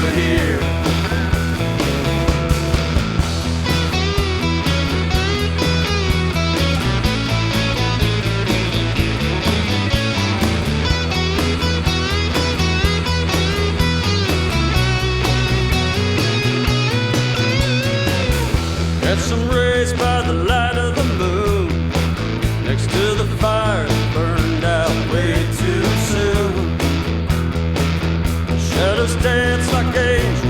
over here. Catch some rays by the light of the moon, next to the fire that burned out way too soon. Shadows dance like angels